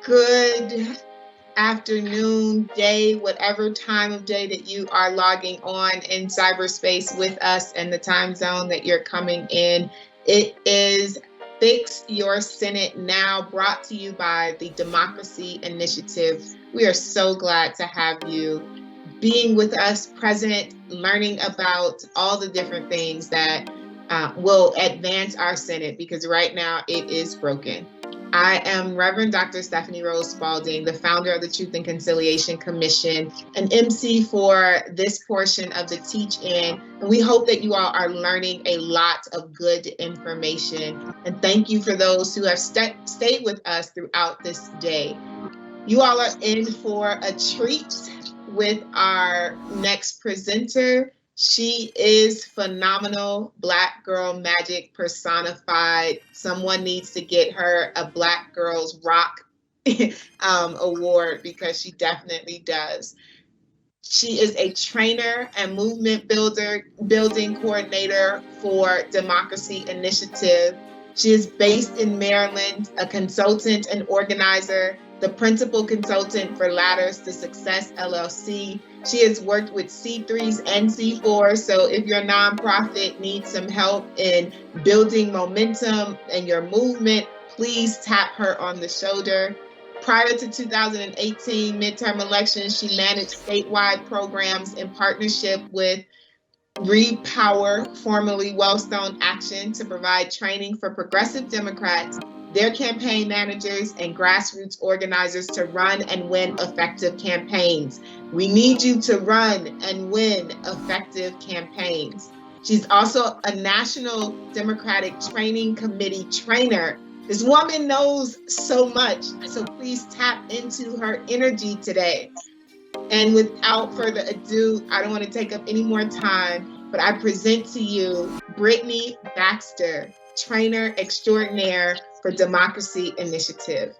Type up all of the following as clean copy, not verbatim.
Good afternoon, day, whatever time of day that you are logging on in cyberspace with us and the time zone that you're coming in. It is Fix Your Senate Now, brought to you by the Democracy Initiative. We are so glad to have you being with us, present, learning about all the different things that will advance our Senate, because right now it is broken. I am Reverend Dr. Stephanie Rose Spalding, the founder of the Truth and Conciliation Commission, an MC for this portion of the Teach-In, and we hope that you all are learning a lot of good information. And thank you for those who have stayed with us throughout this day. You all are in for a treat with our next presenter. She is phenomenal, Black girl magic personified. Someone needs to get her a Black Girls Rock award, because she definitely does. She is a trainer and movement building coordinator for Democracy Initiative. She is based in Maryland, a consultant and organizer, the principal consultant for Ladders to Success LLC. She has worked with C3s and C4s, so if your nonprofit needs some help in building momentum and your movement, please tap her on the shoulder. Prior to 2018 midterm elections, she managed statewide programs in partnership with Repower, formerly Wellstone Action, to provide training for progressive Democrats, their campaign managers, and grassroots organizers to run and win effective campaigns. We need you to run and win effective campaigns. She's also a National Democratic Training Committee trainer. This woman knows so much, so please tap into her energy today. And without further ado, I don't want to take up any more time, but I present to you Brittany Baxter, trainer extraordinaire for Democracy Initiative.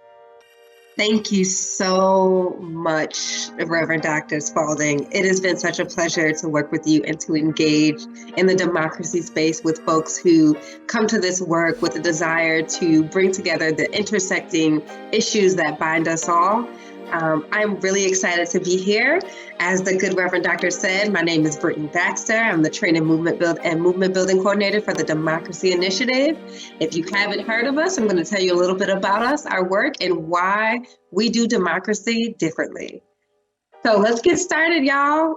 Thank you so much, Reverend Dr. Spalding. It has been such a pleasure to work with you and to engage in the democracy space with folks who come to this work with a desire to bring together the intersecting issues that bind us all. I'm really excited to be here. As the good Reverend Doctor said, my name is Brittany Baxter. I'm the Training Movement Building Coordinator for the Democracy Initiative. If you haven't heard of us, I'm going to tell you a little bit about us, our work, and why we do democracy differently. So let's get started, y'all.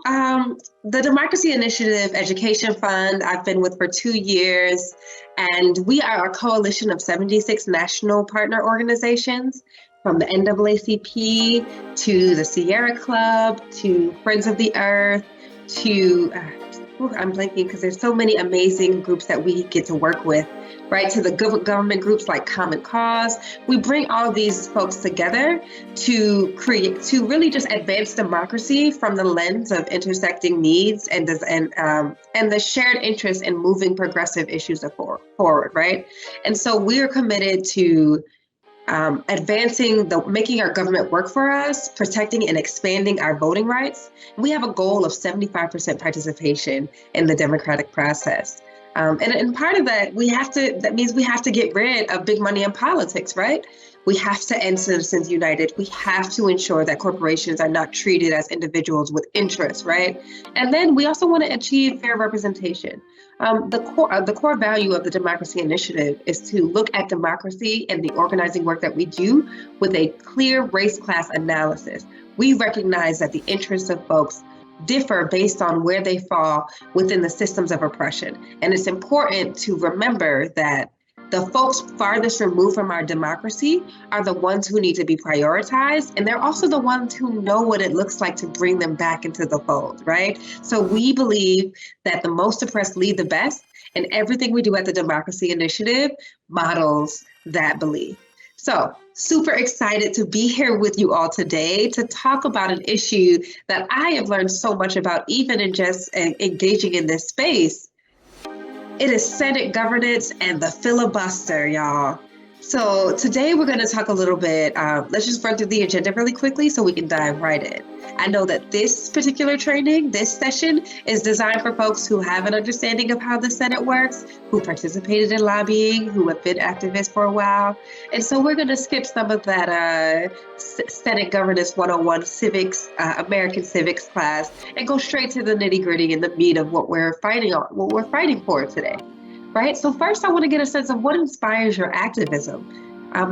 The Democracy Initiative Education Fund, I've been with for 2 years, and we are a coalition of 76 national partner organizations, from the NAACP to the Sierra Club to Friends of the Earth to, I'm blanking because there's so many amazing groups that we get to work with, right? To the government groups like Common Cause. We bring all these folks together to really just advance democracy from the lens of intersecting needs and the shared interest in moving progressive issues forward, right? And so we are committed to making our government work for us, protecting and expanding our voting rights. We have a goal of 75% participation in the democratic process. And part of that, that means we have to get rid of big money in politics, right? We have to end Citizens United. We have to ensure that corporations are not treated as individuals with interests, right? And then we also want to achieve fair representation. The core value of the Democracy Initiative is to look at democracy and the organizing work that we do with a clear race-class analysis. We recognize that the interests of folks differ based on where they fall within the systems of oppression. And it's important to remember that the folks farthest removed from our democracy are the ones who need to be prioritized. And they're also the ones who know what it looks like to bring them back into the fold, right? So we believe that the most oppressed lead the best, and everything we do at the Democracy Initiative models that belief. So super excited to be here with you all today to talk about an issue that I have learned so much about, even in just engaging in this space. It is Senate governance and the filibuster, y'all. So today we're going to talk a little bit, let's just run through the agenda really quickly so we can dive right in. I know that this particular training, this session, is designed for folks who have an understanding of how the Senate works, who participated in lobbying, who have been activists for a while. And so we're going to skip some of that Senate Governance 101 civics, American civics class, and go straight to the nitty-gritty and the meat of what we're fighting for today. Right? So first, I want to get a sense of what inspires your activism.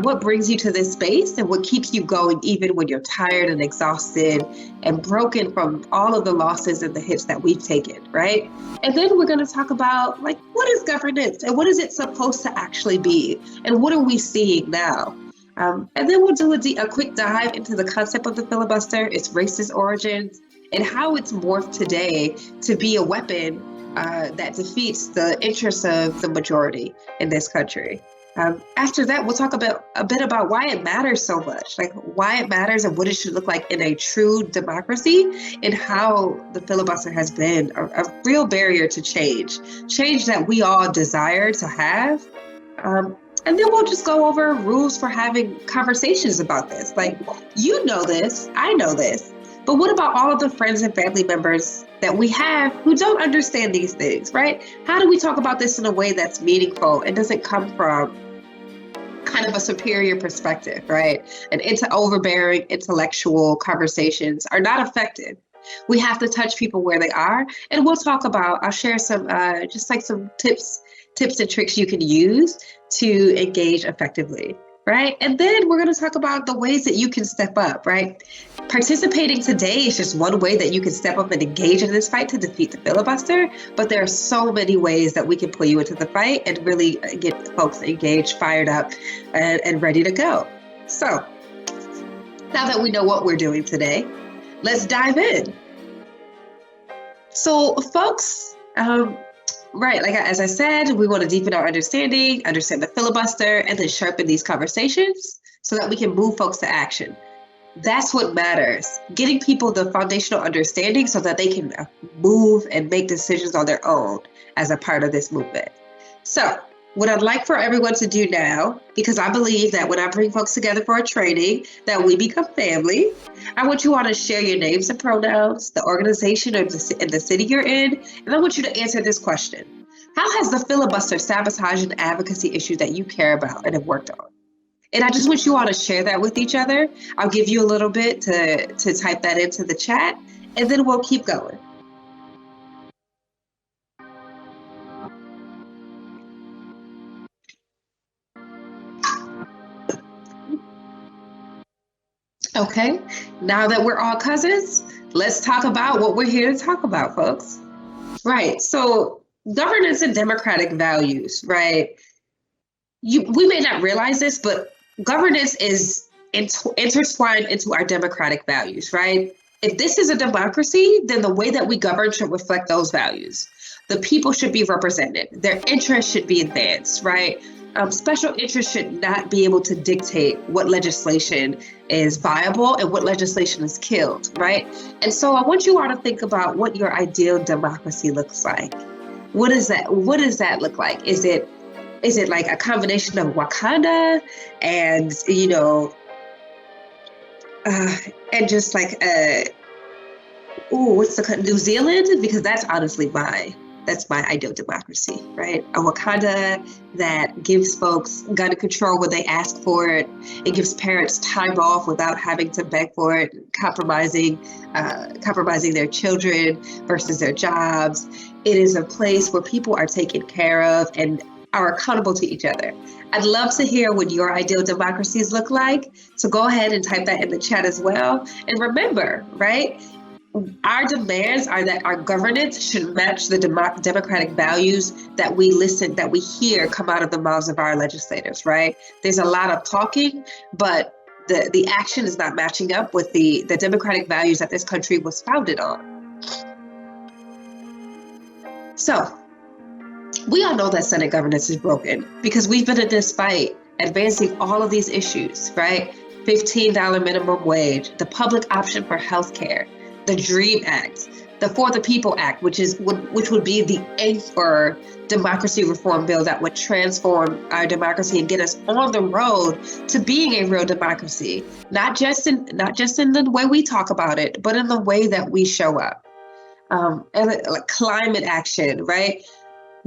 What brings you to this space and what keeps you going even when you're tired and exhausted and broken from all of the losses and the hits that we've taken, right? And then we're going to talk about, like, what is governance and what is it supposed to actually be? And what are we seeing now? And then we'll do a quick dive into the concept of the filibuster, its racist origins, and how it's morphed today to be a weapon that defeats the interests of the majority in this country. After that, we'll talk a bit about why it matters so much, like why it matters and what it should look like in a true democracy, and how the filibuster has been a real barrier to change that we all desire to have. And then we'll just go over rules for having conversations about this. Like, you know this, I know this, but what about all of the friends and family members that we have who don't understand these things, right? How do we talk about this in a way that's meaningful and doesn't come from kind of a superior perspective, right? And overbearing intellectual conversations are not effective. We have to touch people where they are. And I'll share some, just like some tips and tricks you can use to engage effectively, right? And then we're going to talk about the ways that you can step up, right? Participating today is just one way that you can step up and engage in this fight to defeat the filibuster, but there are so many ways that we can pull you into the fight and really get folks engaged, fired up, and ready to go. So now that we know what we're doing today, let's dive in. So folks, right, like as I said, we want to deepen our understand the filibuster, and then sharpen these conversations so that we can move folks to action. That's what matters. Getting people the foundational understanding so that they can move and make decisions on their own as a part of this movement. So what I'd like for everyone to do now, because I believe that when I bring folks together for a training, that we become family, I want you all to share your names and pronouns, the organization or the city you're in, and I want you to answer this question. How has the filibuster sabotaged an advocacy issue that you care about and have worked on? And I just want you all to share that with each other. I'll give you a little bit to type that into the chat, and then we'll keep going. Okay, now that we're all cousins, let's talk about what we're here to talk about, folks. Right, so governance and democratic values, right? We may not realize this, but governance is intertwined into our democratic values, right? If this is a democracy, then the way that we govern should reflect those values. The people should be represented. Their interests should be advanced, right? Special interests should not be able to dictate what legislation is viable and what legislation is killed, right? And so I want you all to think about what your ideal democracy looks like. What does that look like? Is it like a combination of Wakanda and, and just like, New Zealand? Because that's honestly my ideal democracy, right? A Wakanda that gives folks gun control when they ask for it. It gives parents time off without having to beg for it, compromising their children versus their jobs. It is a place where people are taken care of and are accountable to each other. I'd love to hear what your ideal democracies look like. So go ahead and type that in the chat as well. And remember, right? Our demands are that our governance should match the democratic values that we hear come out of the mouths of our legislators, right? There's a lot of talking, but the action is not matching up with the democratic values that this country was founded on. So we all know that Senate governance is broken because we've been in this fight advancing all of these issues, right? $15 minimum wage, the public option for healthcare, the DREAM Act, the For the People Act, which would be the anchor democracy reform bill that would transform our democracy and get us on the road to being a real democracy, not just in the way we talk about it, but in the way that we show up. And like climate action, right?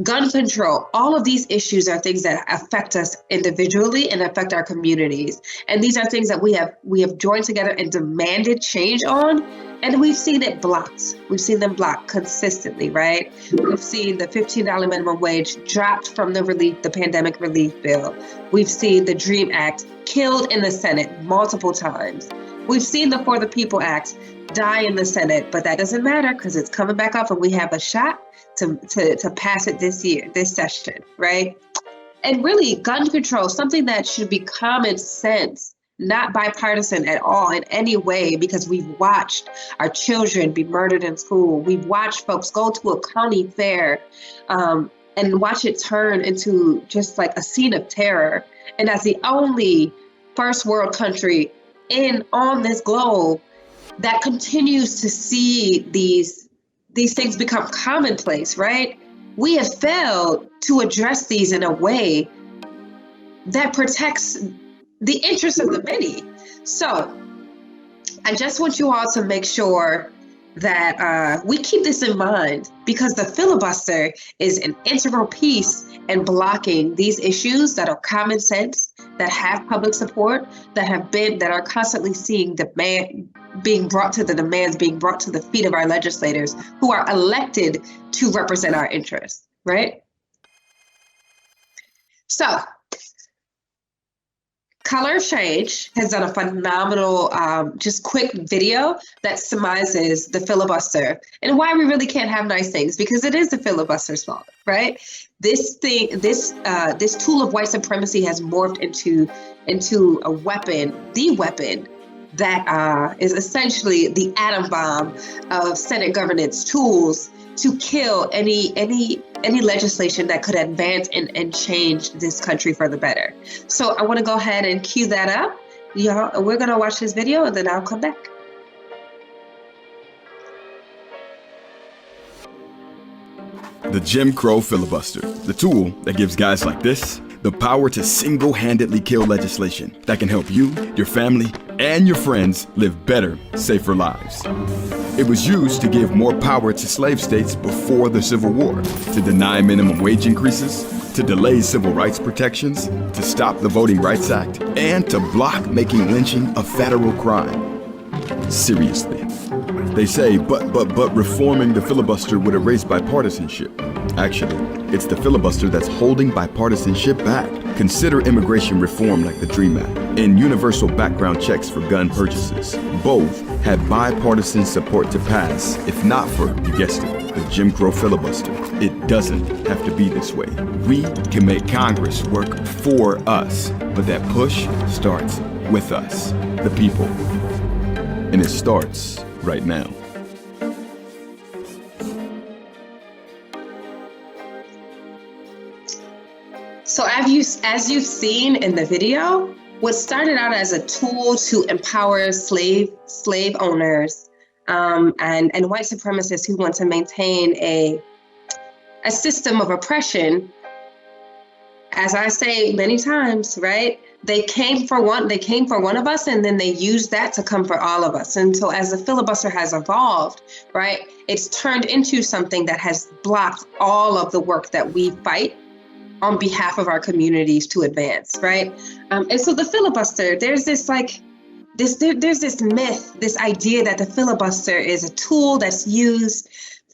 Gun control, all of these issues are things that affect us individually and affect our communities. And these are things that we have joined together and demanded change on. And we've seen it blocked. We've seen them blocked consistently, right? We've seen the $15 minimum wage dropped from the pandemic relief bill. We've seen the DREAM Act killed in the Senate multiple times. We've seen the For the People Act die in the Senate, but that doesn't matter because it's coming back up and we have a shot to pass it this session, right? And really, gun control, something that should be common sense, not bipartisan at all in any way, because we've watched our children be murdered in school. We've watched folks go to a county fair and watch it turn into just like a scene of terror. And as the only first world country on this globe that continues to see these things become commonplace, right? We have failed to address these in a way that protects the interests of the many. So I just want you all to make sure that we keep this in mind, because the filibuster is an integral piece in blocking these issues that are common sense, that have public support, that are constantly seeing being brought to the feet of our legislators who are elected to represent our interests, right? So, Color of Change has done a phenomenal, just quick video that surmises the filibuster and why we really can't have nice things, because it is the filibuster's fault, right? This tool of white supremacy has morphed into a weapon, the weapon that is essentially the atom bomb of Senate governance tools to kill any legislation that could advance and change this country for the better. So I want to go ahead and cue that up. Y'all, we're going to watch this video and then I'll come back. The Jim Crow filibuster, the tool that gives guys like this the power to single-handedly kill legislation that can help you, your family, and your friends live better, safer lives. It was used to give more power to slave states before the Civil War, to deny minimum wage increases, to delay civil rights protections, to stop the Voting Rights Act, and to block making lynching a federal crime. Seriously. They say, but reforming the filibuster would erase bipartisanship. Actually, it's the filibuster that's holding bipartisanship back. Consider immigration reform like the DREAM Act and universal background checks for gun purchases. Both had bipartisan support to pass, if not for, you guessed it, the Jim Crow filibuster. It doesn't have to be this way. We can make Congress work for us, but that push starts with us, the people. And it starts right now. So as you've seen in the video, what started out as a tool to empower slave owners and white supremacists who want to maintain a system of oppression, as I say many times, right? They came for one of us, and then they used that to come for all of us. And so as the filibuster has evolved, right, it's turned into something that has blocked all of the work that we fight on behalf of our communities to advance, right? And so the filibuster, there's this myth, this idea that the filibuster is a tool that's used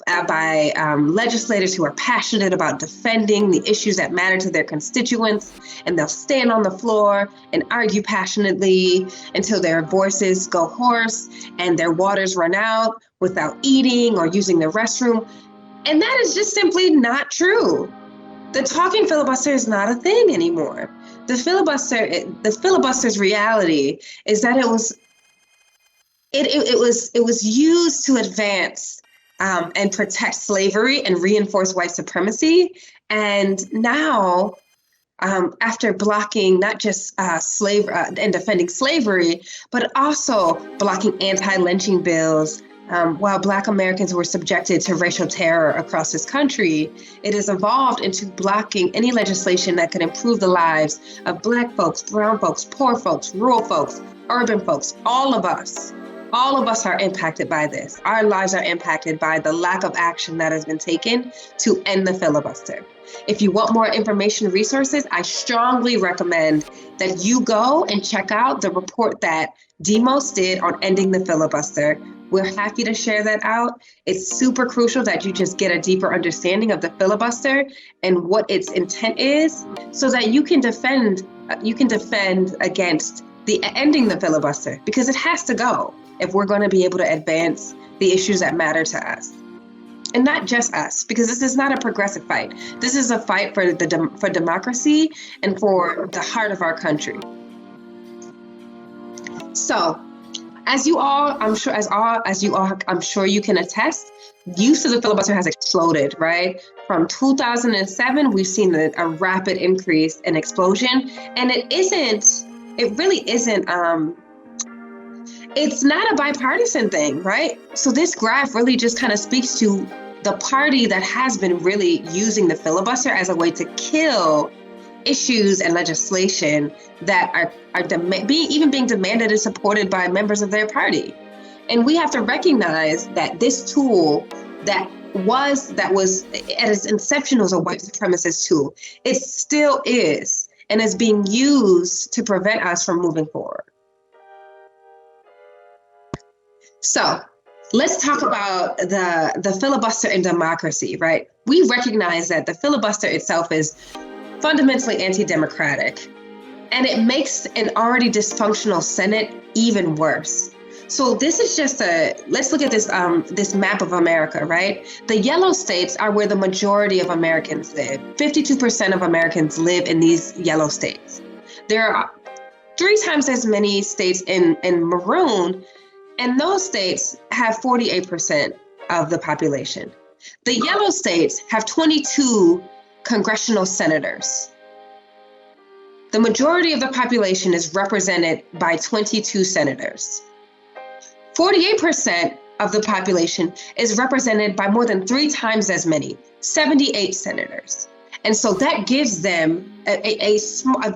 by legislators who are passionate about defending the issues that matter to their constituents, and they'll stand on the floor and argue passionately until their voices go hoarse and their waters run out without eating or using the restroom. And that is just simply not true. The talking filibuster is not a thing anymore. The filibuster's reality is that it was used to advance and protect slavery and reinforce white supremacy. And now, after blocking not just and defending slavery, but also blocking anti-lynching bills, While Black Americans were subjected to racial terror across this country, it has evolved into blocking any legislation that could improve the lives of Black folks, brown folks, poor folks, rural folks, urban folks, all of us. All of us are impacted by this. Our lives are impacted by the lack of action that has been taken to end the filibuster. If you want more information and resources, I strongly recommend that you go and check out the report that Demos did on ending the filibuster. We're happy to share that out. It's super crucial that you just get a deeper understanding of the filibuster and what its intent is, so that you can defend against the ending the filibuster, because it has to go if we're going to be able to advance the issues that matter to us. And not just us, because this is not a progressive fight. This is a fight for democracy and for the heart of our country. So, as you all, I'm sure you can attest, use of the filibuster has exploded, right? From 2007, we've seen a rapid increase and explosion, and it's not a bipartisan thing, right? So this graph really just kind of speaks to the party that has been really using the filibuster as a way to kill issues and legislation that are being demanded and supported by members of their party. And we have to recognize that this tool that was at its inception was a white supremacist tool. It still is, and is being used to prevent us from moving forward. So let's talk about the filibuster in democracy, right? We recognize that the filibuster itself is fundamentally anti-democratic, and it makes an already dysfunctional Senate even worse. So this is just let's look at this map of America, right? The yellow states are where the majority of Americans live. 52% of Americans live in these yellow states. There are 3 times as many states in maroon, and those states have 48% of the population. The yellow states have 22 congressional senators. The majority of the population is represented by 22 senators. 48% of the population is represented by more than 3 times as many, 78 senators. And so that gives them a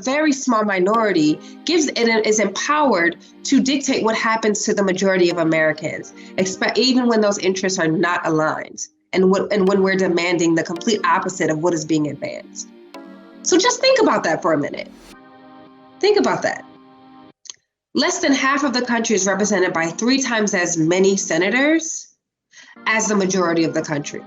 very small minority, is empowered to dictate what happens to the majority of Americans, even when those interests are not aligned, and when we're demanding the complete opposite of what is being advanced. So just think about that for a minute. Think about that. Less than half of the country is represented by 3 times as many senators as the majority of the country.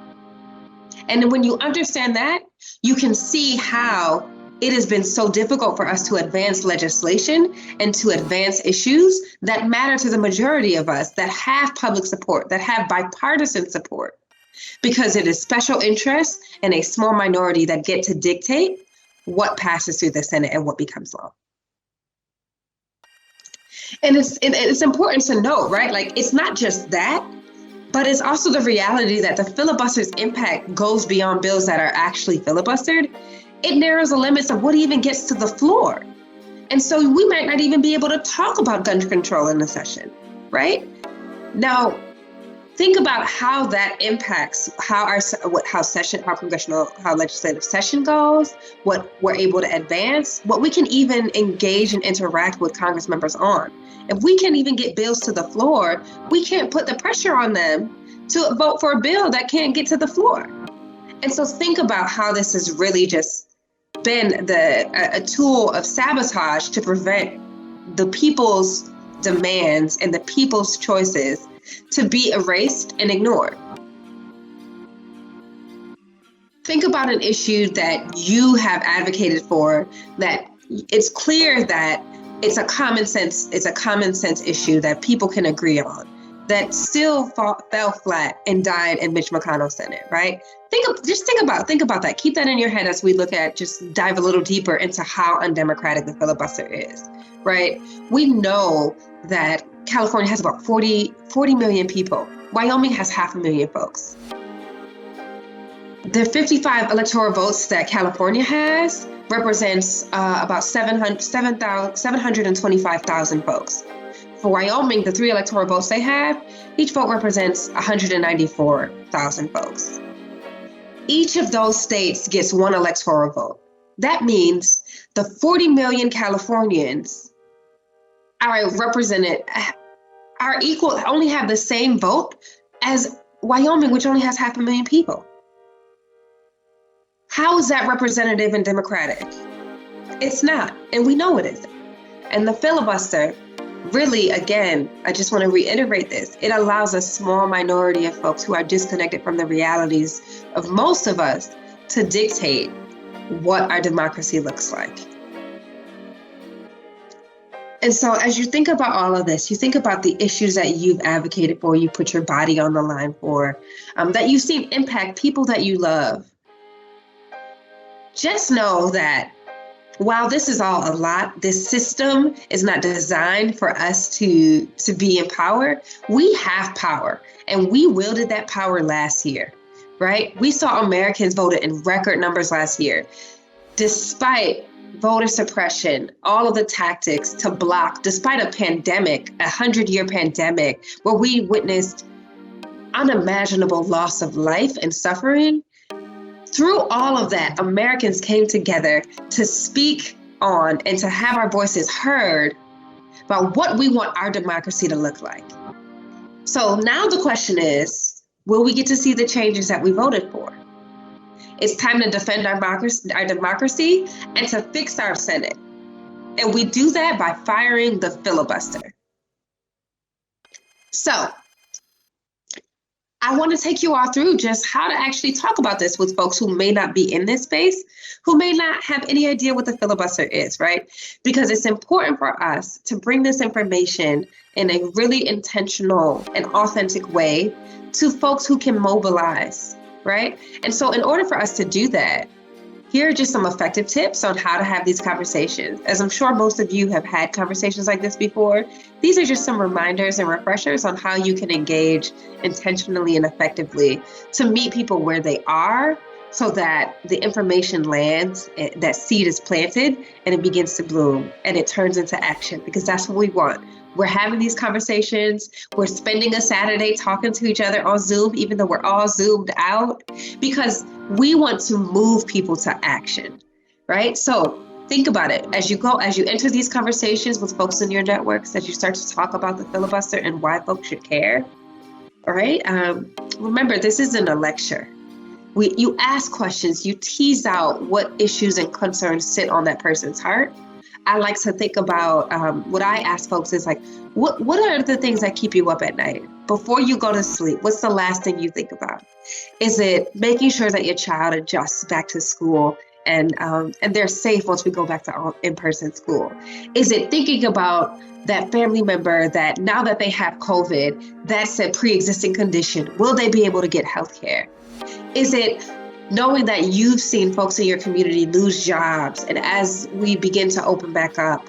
And when you understand that, you can see how it has been so difficult for us to advance legislation and to advance issues that matter to the majority of us, that have public support, that have bipartisan support, because it is special interests and a small minority that get to dictate what passes through the Senate and what becomes law. And it's important to note, right? Like, it's not just that, but it's also the reality that the filibuster's impact goes beyond bills that are actually filibustered. It narrows the limits of what even gets to the floor. And so we might not even be able to talk about gun control in the session, right? Now, think about how that impacts how legislative session goes, what we're able to advance, what we can even engage and interact with Congress members on. If we can't even get bills to the floor, we can't put the pressure on them to vote for a bill that can't get to the floor. And so think about how this has really just been a tool of sabotage to prevent the people's demands and the people's choices to be erased and ignored. Think about an issue that you have advocated for, that it's clear that it's a common sense issue that people can agree on, that still fell flat and died in Mitch McConnell's Senate, right? Think about that. Keep that in your head as we dive a little deeper into how undemocratic the filibuster is, right? We know that California has about 40 million people. Wyoming has 500,000 folks. The 55 electoral votes that California has represents about 725,000 folks. For Wyoming, the 3 electoral votes they have, each vote represents 194,000 folks. Each of those states gets 1 electoral vote. That means the 40 million Californians are represented, are equal, only have the same vote as Wyoming, which only has 500,000 people. How is that representative and democratic? It's not, and we know it isn't. And the filibuster, really, again, I just want to reiterate this. It allows a small minority of folks who are disconnected from the realities of most of us to dictate what our democracy looks like. And so as you think about all of this, you think about the issues that you've advocated for, you put your body on the line for, that you've seen impact people that you love. Just know that while this is all a lot, this system is not designed for us to be in power. We have power, and we wielded that power last year, right? We saw Americans voted in record numbers last year, despite voter suppression, all of the tactics to block, despite a pandemic, a 100-year pandemic, where we witnessed unimaginable loss of life and suffering. Through all of that, Americans came together to speak on and to have our voices heard about what we want our democracy to look like. So now the question is, will we get to see the changes that we voted for? It's time to defend our democracy and to fix our Senate. And we do that by firing the filibuster. So I want to take you all through just how to actually talk about this with folks who may not be in this space, who may not have any idea what the filibuster is, right? Because it's important for us to bring this information in a really intentional and authentic way to folks who can mobilize, right? And so in order for us to do that, here are just some effective tips on how to have these conversations. As I'm sure most of you have had conversations like this before, these are just some reminders and refreshers on how you can engage intentionally and effectively to meet people where they are so that the information lands, that seed is planted, and it begins to bloom and it turns into action, because that's what we want. We're having these conversations. We're spending a Saturday talking to each other on Zoom, even though we're all zoomed out, because we want to move people to action, right? So think about it as you enter these conversations with folks in your networks, as you start to talk about the filibuster and why folks should care, all right? Remember, this isn't a lecture. You ask questions, you tease out what issues and concerns sit on that person's heart. I like to think about what I ask folks is like, what are the things that keep you up at night? Before you go to sleep, what's the last thing you think about? Is it making sure that your child adjusts back to school and they're safe once we go back to in-person school? Is it thinking about that family member that now that they have COVID, that's a pre-existing condition, will they be able to get health care? Is it knowing that you've seen folks in your community lose jobs, and as we begin to open back up,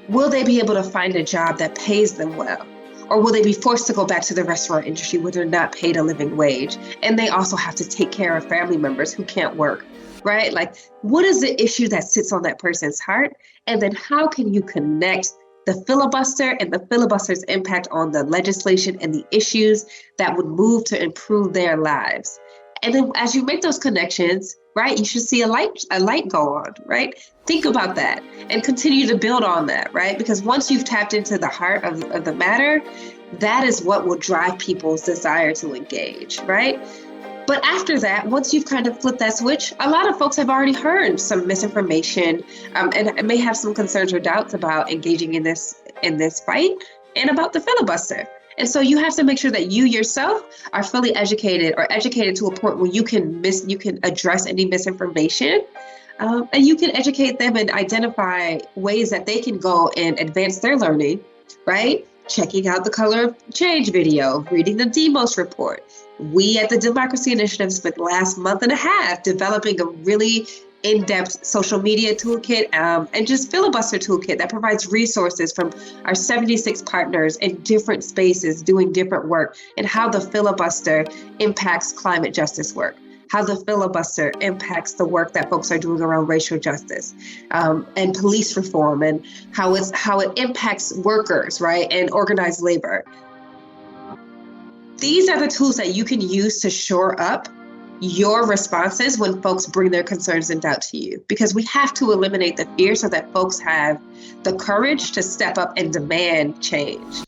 will they be able to find a job that pays them well? Or will they be forced to go back to the restaurant industry where they're not paid a living wage? And they also have to take care of family members who can't work, right? Like, what is the issue that sits on that person's heart? And then how can you connect the filibuster and the filibuster's impact on the legislation and the issues that would move to improve their lives? And then as you make those connections, right, you should see a light go on, right? Think about that and continue to build on that, right? Because once you've tapped into the heart of the matter, that is what will drive people's desire to engage, right? But after that, once you've kind of flipped that switch, a lot of folks have already heard some misinformation and may have some concerns or doubts about engaging in this fight and about the filibuster. And so you have to make sure that you yourself are fully educated, or educated to a point where you can address any misinformation, and you can educate them and identify ways that they can go and advance their learning, right? Checking out the Color of Change video, reading the Demos report. We at the Democracy Initiative spent the last month and a half developing a really in-depth social media toolkit and just filibuster toolkit that provides resources from our 76 partners in different spaces doing different work, and how the filibuster impacts climate justice work, how the filibuster impacts the work that folks are doing around racial justice and police reform, and how it impacts workers, right, and organized labor. These are the tools that you can use to shore up your responses when folks bring their concerns and doubt to you, because we have to eliminate the fear so that folks have the courage to step up and demand change,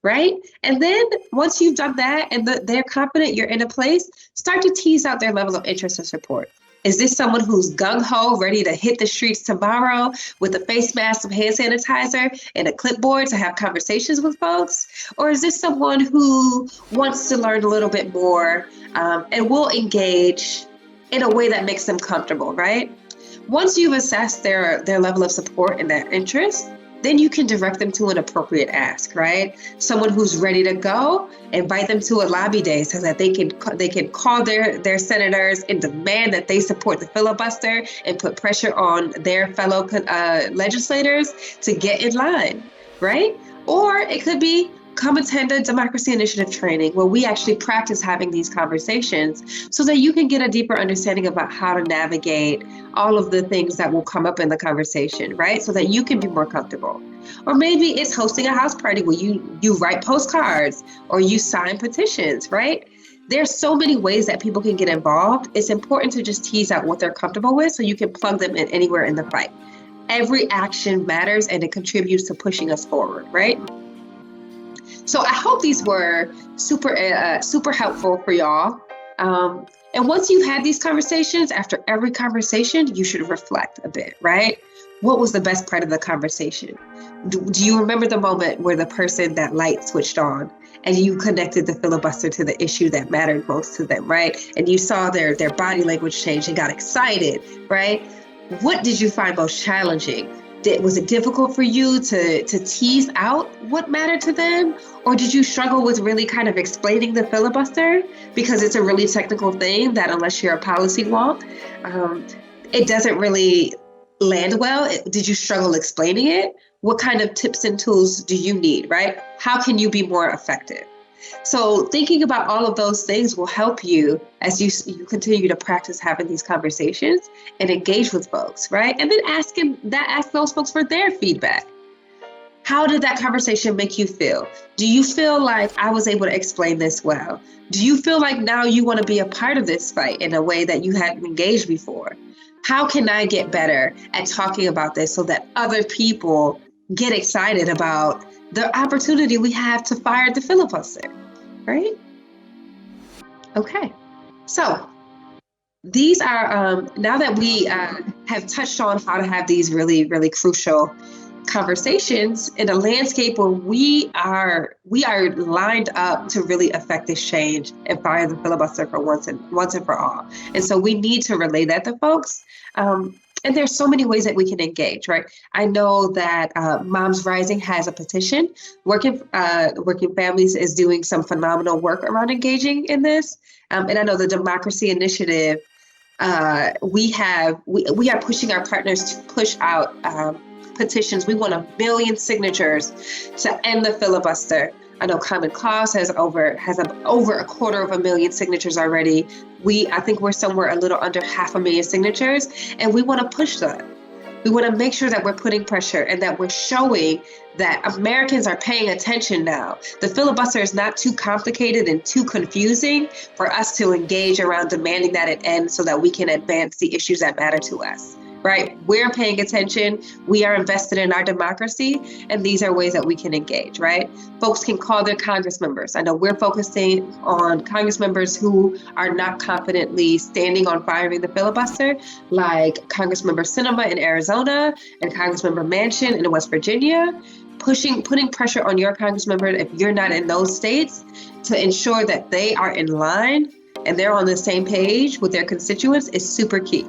right? And then once you've done that and they're confident you're in a place, start to tease out their level of interest and support. Is this someone who's gung-ho, ready to hit the streets tomorrow with a face mask, some hand sanitizer, and a clipboard to have conversations with folks? Or is this someone who wants to learn a little bit more and will engage in a way that makes them comfortable, right? Once you've assessed their level of support and their interest, then you can direct them to an appropriate ask, right? Someone who's ready to go, invite them to a lobby day so that they can call their senators and demand that they support the filibuster and put pressure on their fellow legislators to get in line, right? Or it could be come attend a Democracy Initiative training where we actually practice having these conversations so that you can get a deeper understanding about how to navigate all of the things that will come up in the conversation, right? So that you can be more comfortable. Or maybe it's hosting a house party where you write postcards or you sign petitions, right? There's so many ways that people can get involved. It's important to just tease out what they're comfortable with so you can plug them in anywhere in the fight. Every action matters and it contributes to pushing us forward, right? So I hope these were super helpful for y'all. And once you've had these conversations, after every conversation, you should reflect a bit, right? What was the best part of the conversation? Do you remember the moment where the person, that light switched on and you connected the filibuster to the issue that mattered most to them, right? And you saw their body language change and got excited, right? What did you find most challenging? Was it difficult for you to tease out what mattered to them? Or did you struggle with really kind of explaining the filibuster? Because it's a really technical thing that unless you're a policy wonk, it doesn't really land well. Did you struggle explaining it? What kind of tips and tools do you need, right? How can you be more effective? So thinking about all of those things will help you as you continue to practice having these conversations and engage with folks, right? And then ask those folks for their feedback. How did that conversation make you feel? Do you feel like I was able to explain this well? Do you feel like now you want to be a part of this fight in a way that you hadn't engaged before? How can I get better at talking about this so that other people get excited about the opportunity we have to fire the filibuster, right? Okay, so these are, now that we have touched on how to have these really, really crucial conversations in a landscape where we are lined up to really affect this change and fire the filibuster for once and for all. And so we need to relay that to folks. And there's so many ways that we can engage, right? I know that Moms Rising has a petition. Working Families is doing some phenomenal work around engaging in this. And I know the Democracy Initiative, we are pushing our partners to push out petitions. We want 1 million signatures to end the filibuster. I know Common Cause has over 250,000 signatures already. I think we're somewhere a little under 500,000 signatures, and we want to push that. We want to make sure that we're putting pressure and that we're showing that Americans are paying attention now. The filibuster is not too complicated and too confusing for us to engage around demanding that it ends so that we can advance the issues that matter to us. Right? We're paying attention. We are invested in our democracy, and these are ways that we can engage, right? Folks can call their Congress members. I know we're focusing on Congress members who are not confidently standing on firing the filibuster, like Congressmember Sinema in Arizona and Congressmember Manchin in West Virginia, putting pressure on your Congressmember if you're not in those states to ensure that they are in line and they're on the same page with their constituents is super key.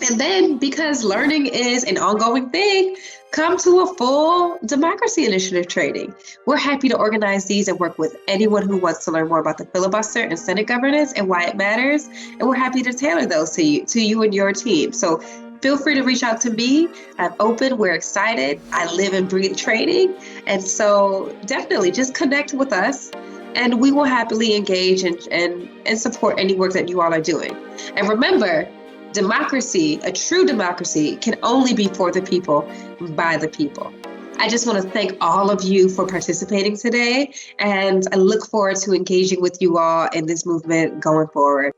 And then, because learning is an ongoing thing, come to a full Democracy Initiative training. We're happy to organize these and work with anyone who wants to learn more about the filibuster and Senate governance and why it matters. And we're happy to tailor those to you and your team. So feel free to reach out to me. I'm open. We're excited. I live and breathe training. And so definitely just connect with us. and we will happily engage and support any work that you all are doing. And remember, democracy, a true democracy, can only be for the people, by the people. I just want to thank all of you for participating today, and I look forward to engaging with you all in this movement going forward.